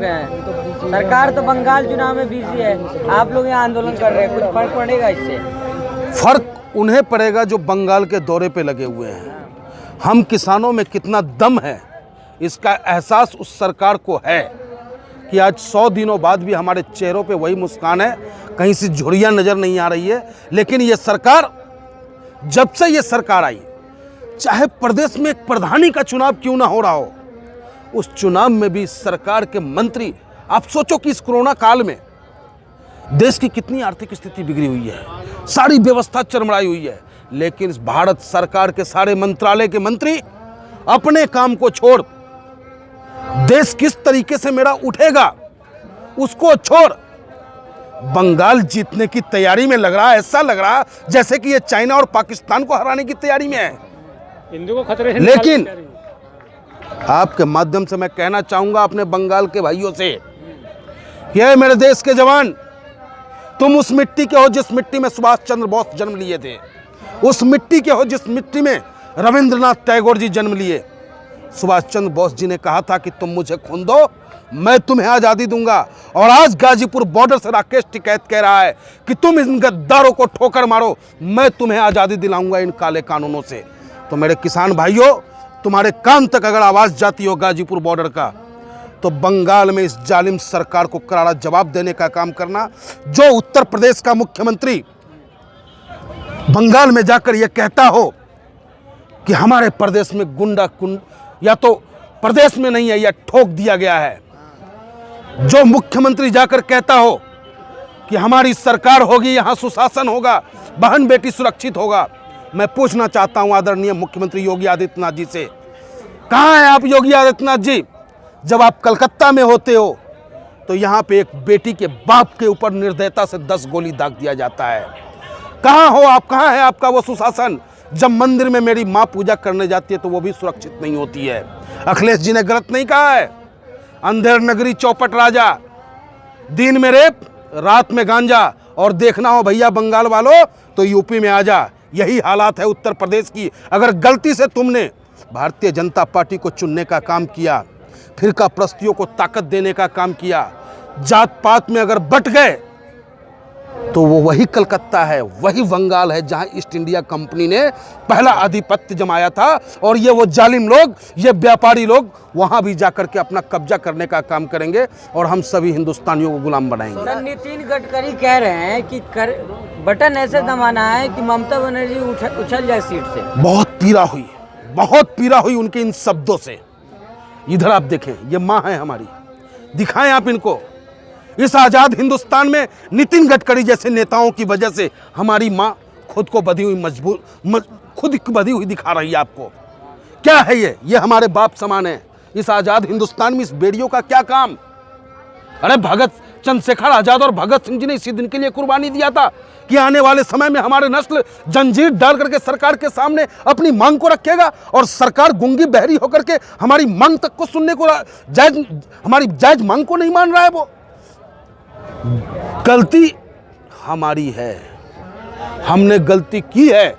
हैं। सरकार तो बंगाल चुनाव में बिजी है, आप लोग यहाँ आंदोलन कर रहे हैं, कुछ फर्क पड़ेगा इससे? फर्क उन्हें पड़ेगा जो बंगाल के दौरे पे लगे हुए हैं। हम किसानों में कितना दम है इसका एहसास उस सरकार को है कि आज 100 दिनों बाद भी हमारे चेहरों पे वही मुस्कान है, कहीं से झुर्रियाँ नज़र नहीं आ रही है। लेकिन ये सरकार, जब से ये सरकार आई, चाहे प्रदेश में एक प्रधानी का चुनाव क्यों ना हो रहा हो, उस चुनाव में भी सरकार के मंत्री, आप सोचो कि इस कोरोना काल में देश की कितनी आर्थिक स्थिति बिगड़ी हुई है, सारी व्यवस्था चरमराई हुई है, लेकिन इस भारत सरकार के सारे मंत्रालय के मंत्री अपने काम को छोड़, देश किस तरीके से मेरा उठेगा उसको छोड़ बंगाल जीतने की तैयारी में लग रहा है। ऐसा लग रहा जैसे कि ये चाइना और पाकिस्तान को हराने की तैयारी में है, हिंदू को खतरे से। लेकिन आपके माध्यम से मैं कहना चाहूंगा अपने बंगाल के भाइयों से, ये मेरे देश के जवान, तुम उस मिट्टी के हो जिस मिट्टी में सुभाष चंद्र बोस जन्म लिए थे, उस मिट्टी के हो जिस मिट्टी में रविंद्रनाथ टैगोर जी जन्म लिए। सुभाष चंद्र बोस जी ने कहा था कि तुम मुझे खून दो, मैं तुम्हें आज़ादी दूंगा। और आज गाजीपुर बॉर्डर से राकेश टिकैत कह रहा है कि तुम इन गद्दारों को ठोकर मारो, मैं तुम्हें आज़ादी दिलाऊंगा इन काले कानूनों से। तो मेरे किसान भाइयों, तुम्हारे कान तक अगर आवाज़ जाती हो गाजीपुर बॉर्डर का, तो बंगाल में इस जालिम सरकार को करारा जवाब देने का काम करना। जो उत्तर प्रदेश का मुख्यमंत्री बंगाल में जाकर यह कहता हो कि हमारे प्रदेश में गुंडा या तो प्रदेश में नहीं है या ठोक दिया गया है, जो मुख्यमंत्री जाकर कहता हो कि हमारी सरकार होगी, यहां सुशासन होगा, बहन बेटी सुरक्षित होगा, मैं पूछना चाहता हूं आदरणीय मुख्यमंत्री योगी आदित्यनाथ जी से, कहां हैं आप योगी आदित्यनाथ जी? जब आप कलकत्ता में होते हो तो यहां पे एक बेटी के बाप के ऊपर निर्दयता से 10 गोली दाग दिया जाता है। कहां हो आप? कहां है आपका वो सुशासन? जब मंदिर में मेरी माँ पूजा करने जाती है तो वो भी सुरक्षित नहीं होती है। अखिलेश जी ने गलत नहीं कहा है। अंधेर नगरी चौपट राजा, दिन में रेप, रात में गांजा, और देखना हो भैया बंगाल वालों तो यूपी में आ जा। यही हालात है उत्तर प्रदेश की। अगर गलती से तुमने भारतीय जनता पार्टी को चुनने का काम किया, फिरका प्रस्तियों को ताकत देने का काम किया, जात पात में अगर बट गए, तो वो वही कलकत्ता है, वही बंगाल है जहां ईस्ट इंडिया कंपनी ने पहला आधिपत्य जमाया था। और ये वो जालिम लोग, ये व्यापारी लोग वहां भी जाकर के अपना कब्जा करने का काम करेंगे और हम सभी हिंदुस्तानियों को गुलाम बनाएंगे। नितिन गडकरी कह रहे हैं कि बटन ऐसे दबाना है कि ममता बनर्जी उछल जाए सीट से। बहुत पीड़ा हुई उनके इन शब्दों से। इधर आप देखें, ये माँ है हमारी, दिखाएं आप इनको। इस आज़ाद हिंदुस्तान में नितिन गडकरी जैसे नेताओं की वजह से हमारी माँ खुद को बधी हुई खुद बधी हुई दिखा रही है आपको। क्या है ये हमारे बाप समान है। इस आज़ाद हिंदुस्तान में इस बेड़ियों का क्या काम? अरे भगत चंद्रशेखर आज़ाद और भगत सिंह जी ने इसी दिन के लिए कुर्बानी दिया था कि आने वाले समय में हमारे नस्ल जंजीर डाल करके सरकार के सामने अपनी मांग को रखेगा और सरकार गूंगी बहरी होकर के हमारी मांग तक को सुनने को हमारी जायज मांग को नहीं मान रहा है। वो गलती हमारी है, हमने गलती की है,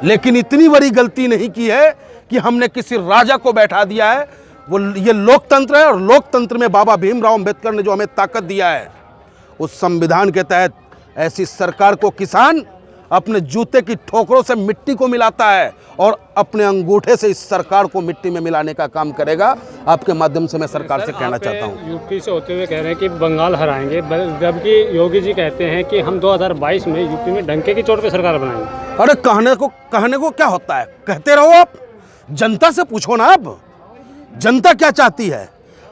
लेकिन इतनी बड़ी गलती नहीं की है कि हमने किसी राजा को बैठा दिया है। वो ये लोकतंत्र है और लोकतंत्र में बाबा भीमराव अंबेडकर ने जो हमें ताकत दिया है, उस संविधान के तहत ऐसी सरकार को किसान अपने जूते की ठोकरों से मिट्टी को मिलाता है और अपने अंगूठे से इस सरकार को मिट्टी में मिलाने का काम करेगा। आपके माध्यम से मैं सरकार से कहना चाहता हूँ। यूपी से होते हुए कह रहे हैं कि बंगाल हराएंगे, जबकि योगी जी कहते हैं कि हम 2022 में यूपी में डंके की चोट पे सरकार बनाएंगे। अरे कहने को क्या होता है, कहते रहो आप, जनता से पूछो ना। आप जनता क्या चाहती है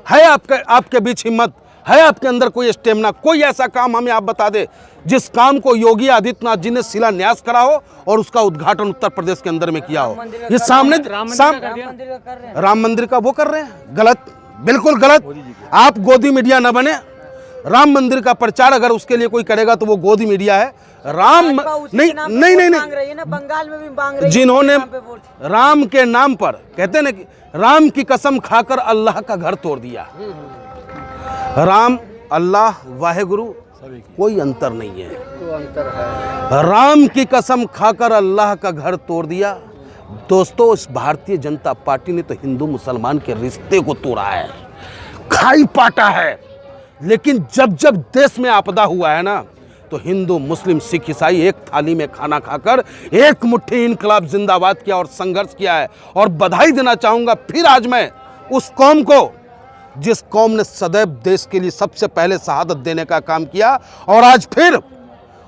आपके बीच हिम्मत है, आपके अंदर कोई स्टेमिना, कोई ऐसा काम हमें आप बता दे जिस काम को योगी आदित्यनाथ जी ने शिलान्यास करा हो और उसका उद्घाटन उत्तर प्रदेश के अंदर में किया हो। ये सामने राम मंदिर का वो कर रहे हैं, गलत, बिल्कुल गलत। आप गोदी मीडिया न बने। राम मंदिर का प्रचार अगर उसके लिए कोई करेगा तो वो गोदी मीडिया है। राम नहीं, बंगाल में भी मांग रही है, जिन्होंने राम के नाम पर कहते हैं कि राम की कसम खाकर अल्लाह का घर तोड़ दिया। राम, अल्लाह, वाहेगुरु, कोई अंतर नहीं है। राम की कसम खाकर अल्लाह का घर तोड़ दिया। दोस्तों, इस भारतीय जनता पार्टी ने तो हिंदू मुसलमान के रिश्ते को तोड़ा है। खाई पाटा है। लेकिन जब जब देश में आपदा हुआ है ना, तो हिंदू मुस्लिम सिख ईसाई एक थाली में खाना खाकर एक मुट्ठी इनकलाब जिंदाबाद किया और संघर्ष किया है। और बधाई देना चाहूंगा फिर आज मैं उस कौम को, जिस कौम ने सदैव देश के लिए सबसे पहले शहादत देने का काम किया, और आज फिर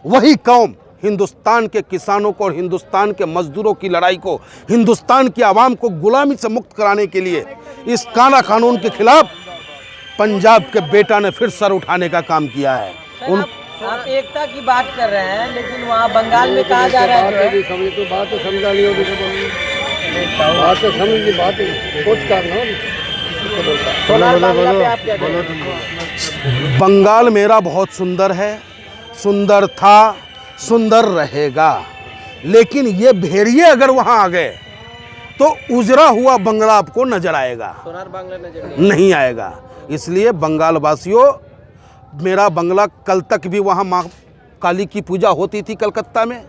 वही कौम हिंदुस्तान के किसानों को और हिंदुस्तान के मजदूरों की लड़ाई को, हिंदुस्तान की आवाम को गुलामी से मुक्त कराने के लिए इस काला कानून के खिलाफ पंजाब के बेटा ने फिर सर उठाने का काम किया है। आप एकता की बात कर रहे हैं, लेकिन वहाँ बंगाल में कहा जा रहा है कि बात तो समझा नहीं होगी, बात तो समझ बात कुछ करना। सोनार बांग्ला पे आप क्या कहेंगे? बंगाल मेरा बहुत सुंदर है, सुंदर था, सुंदर रहेगा। लेकिन ये भेड़िए अगर वहां आ गए तो उजरा हुआ बंगला आपको नजर आएगा, सोनार बांग्ला नजर नहीं आएगा। इसलिए बंगाल वासियों, मेरा बंगला कल तक भी वहां माँ काली की पूजा होती थी कलकत्ता में।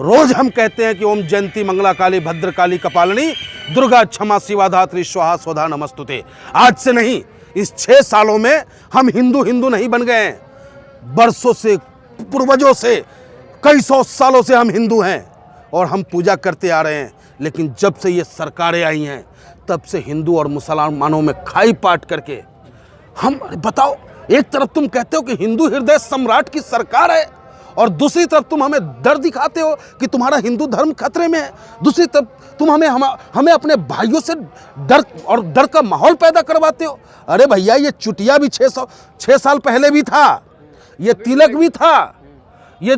रोज हम कहते हैं कि ओम जयंती मंगला काली भद्र काली कपालिनी दुर्गा क्षमा शिवा धात्री स्वाहा स्वधा नमस्तुते। आज से नहीं, इस 6 सालों में हम हिंदू नहीं बन गए हैं। बरसों से, पूर्वजों से, कई 100 सालों से हम हिंदू हैं और हम पूजा करते आ रहे हैं। लेकिन जब से ये सरकारें आई हैं, तब से हिंदू और मुसलमानों में खाई पाट करके हम, बताओ, एक तरफ तुम कहते हो कि हिंदू हृदय सम्राट की सरकार है, और दूसरी तरफ तुम हमें डर दिखाते हो कि तुम्हारा हिंदू धर्म खतरे में है। दूसरी तरफ तुम हमें अपने भाइयों से डर का माहौल पैदा करवाते हो। अरे भैया, ये चुटिया भी 6 साल पहले भी था, ये तिलक भी था, ये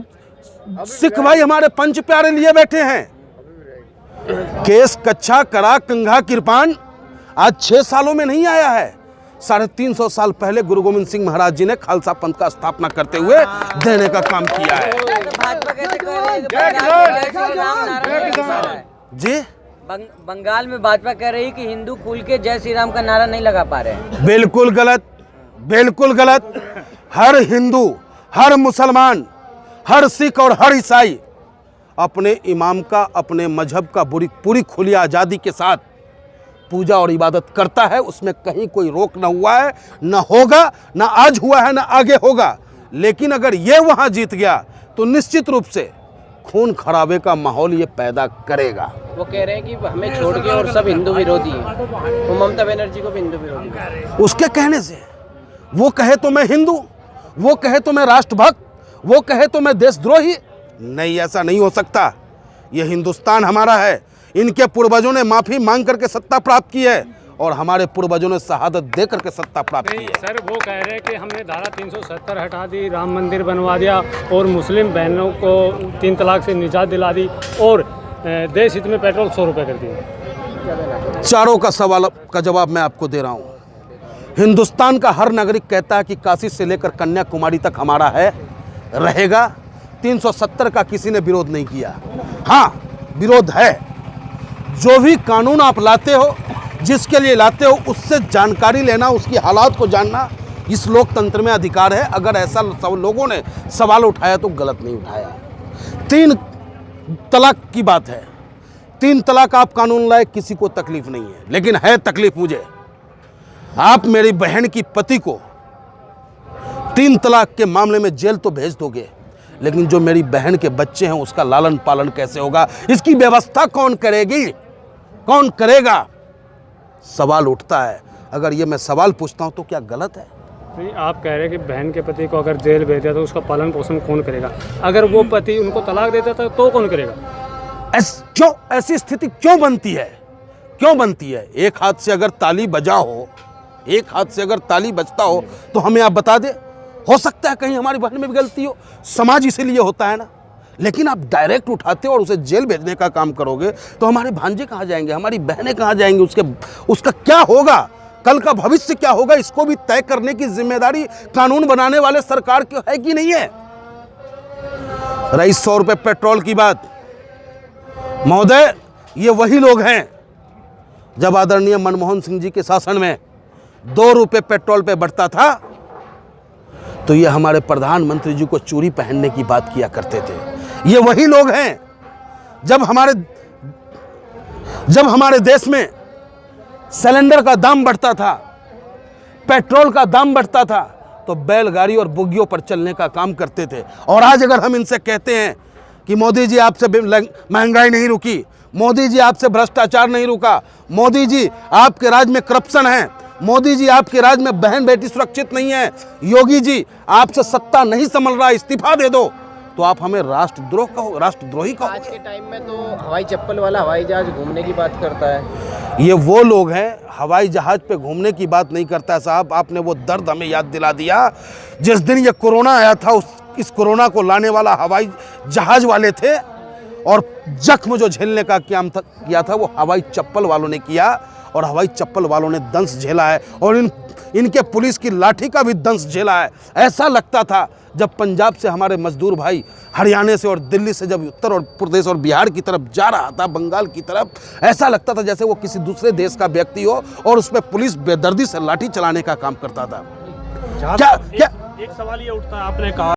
सिख भाई हमारे पंच प्यारे लिए बैठे हैं। केस कच्छा करा कंघा किरपान आज 6 सालों में नहीं आया है। 350 साल पहले गुरु गोविंद सिंह महाराज जी ने खालसा पंथ का स्थापना करते हुए देने का काम किया है। भाजपा कैसे कह रही है कि बंगाल में जय श्री राम नारा नहीं लगा रहा है? जी, बंगाल में भाजपा कह रही है कि हिंदू खुल के जय श्री राम का नारा नहीं लगा पा रहे हैं। बिल्कुल गलत, बिल्कुल गलत। हर हिंदू, हर मुसलमान, हर सिख और हर ईसाई अपने इमाम का, अपने मजहब का पूरी खुली आज़ादी के साथ पूजा और इबादत करता है। उसमें कहीं कोई रोक न हुआ है, न होगा, न आज हुआ है, न आगे होगा। लेकिन अगर ये वहाँ जीत गया तो निश्चित रूप से खून खराबे का माहौल ये पैदा करेगा। वो कह रहे हैं कि हमें छोड़ के और सब हिंदू विरोधी हैं। वो ममता बनर्जी को भी हिंदू विरोधी, उसके कहने से, वो कहे तो मैं हिंदू, वो कहे तो मैं राष्ट्रभक्त, वो कहे तो मैं देशद्रोही। नहीं, ऐसा नहीं हो सकता। ये हिंदुस्तान हमारा है। इनके पूर्वजों ने माफी मांग करके सत्ता प्राप्त की है और हमारे पूर्वजों ने शहादत दे करके सत्ता प्राप्त की है। सर, वो कह रहे हैं कि हमने धारा 370 हटा दी, राम मंदिर बनवा दिया और मुस्लिम बहनों को 3 तलाक से निजात दिला दी और देश हित में पेट्रोल 100 रुपये कर दिए। चारों का सवाल का जवाब मैं आपको दे रहा हूँ। हिंदुस्तान का हर नागरिक कहता है कि काशी से लेकर कन्याकुमारी तक हमारा है, रहेगा। 370 का किसी ने विरोध नहीं किया। हाँ, विरोध है। जो भी कानून आप लाते हो, जिसके लिए लाते हो, उससे जानकारी लेना, उसकी हालात को जानना इस लोकतंत्र में अधिकार है। अगर ऐसा सब लोगों ने सवाल उठाया तो गलत नहीं उठाया। 3 तलाक की बात है। 3 तलाक आप कानून लाए, किसी को तकलीफ नहीं है, लेकिन है तकलीफ मुझे। आप मेरी बहन की पति को 3 तलाक के मामले में जेल तो भेज दोगे, लेकिन जो मेरी बहन के बच्चे हैं उसका लालन पालन कैसे होगा, इसकी व्यवस्था कौन करेगी, कौन करेगा? सवाल उठता है। अगर ये मैं सवाल पूछता हूं तो क्या गलत है? नहीं, आप कह रहे हैं कि बहन के पति को अगर जेल भेज दिया तो उसका पालन पोषण कौन करेगा? अगर वो पति उनको तलाक दे देता तो कौन करेगा? क्यों ऐसी स्थिति क्यों बनती है? क्यों बनती है? एक हाथ से अगर ताली बजा हो, एक हाथ से अगर ताली बजता हो तो हमें आप बता दे। हो सकता है कहीं हमारी बहन में भी गलती हो, समाज इसीलिए होता है ना। लेकिन आप डायरेक्ट उठाते हो और उसे जेल भेजने का काम करोगे तो हमारे भांजे कहाँ जाएंगे, हमारी बहनें कहाँ जाएंगी, उसका क्या होगा, कल का भविष्य क्या होगा, इसको भी तय करने की जिम्मेदारी कानून बनाने वाले सरकार की है कि नहीं है? रही 100 रुपये पेट्रोल की बात, महोदय, ये वही लोग हैं जब आदरणीय मनमोहन सिंह जी के शासन में 2 रुपये पेट्रोल पे बढ़ता था तो ये हमारे प्रधानमंत्री जी को चूड़ी पहनने की बात किया करते थे। ये वही लोग हैं जब हमारे देश में सिलेंडर का दाम बढ़ता था, पेट्रोल का दाम बढ़ता था तो बैलगाड़ी और बुग्गियों पर चलने का काम करते थे। और आज अगर हम इनसे कहते हैं कि मोदी जी आपसे महंगाई नहीं रुकी, मोदी जी आपसे भ्रष्टाचार नहीं रुका, मोदी जी आपके राज में करप्शन है, मोदी जी आपके राज में बहन बेटी सुरक्षित नहीं है, योगी जी आपसे सत्ता नहीं संभल रहा, इस्तीफा दे दो, तो आप हमें राष्ट्रद्रोही कहो। आज के टाइम में तो हवाई चप्पल वाला हवाई जहाज घूमने की बात करता है। ये वो लोग हैं, हवाई जहाज पे घूमने की बात नहीं करता साहब। आपने वो दर्द हमें याद दिला दिया जिस दिन ये कोरोना आया था। इस कोरोना को लाने वाला हवाई जहाज वाले थे और जख्म जो झेलने का किया था वो हवाई चप्पल वालों ने किया और हवाई चप्पल वालों ने दंश झेला है और इनके पुलिस की लाठी का भी दंश झेला है। ऐसा लगता था जब पंजाब से हमारे मजदूर भाई हरियाणा से और दिल्ली से जब उत्तर और प्रदेश और बिहार की तरफ जा रहा था, बंगाल की तरफ, ऐसा लगता था जैसे वो किसी दूसरे देश का व्यक्ति हो और उस पर पुलिस बेदर्दी से लाठी चलाने का काम करता था। क्या एक सवाल ये उठता है, आपने कहा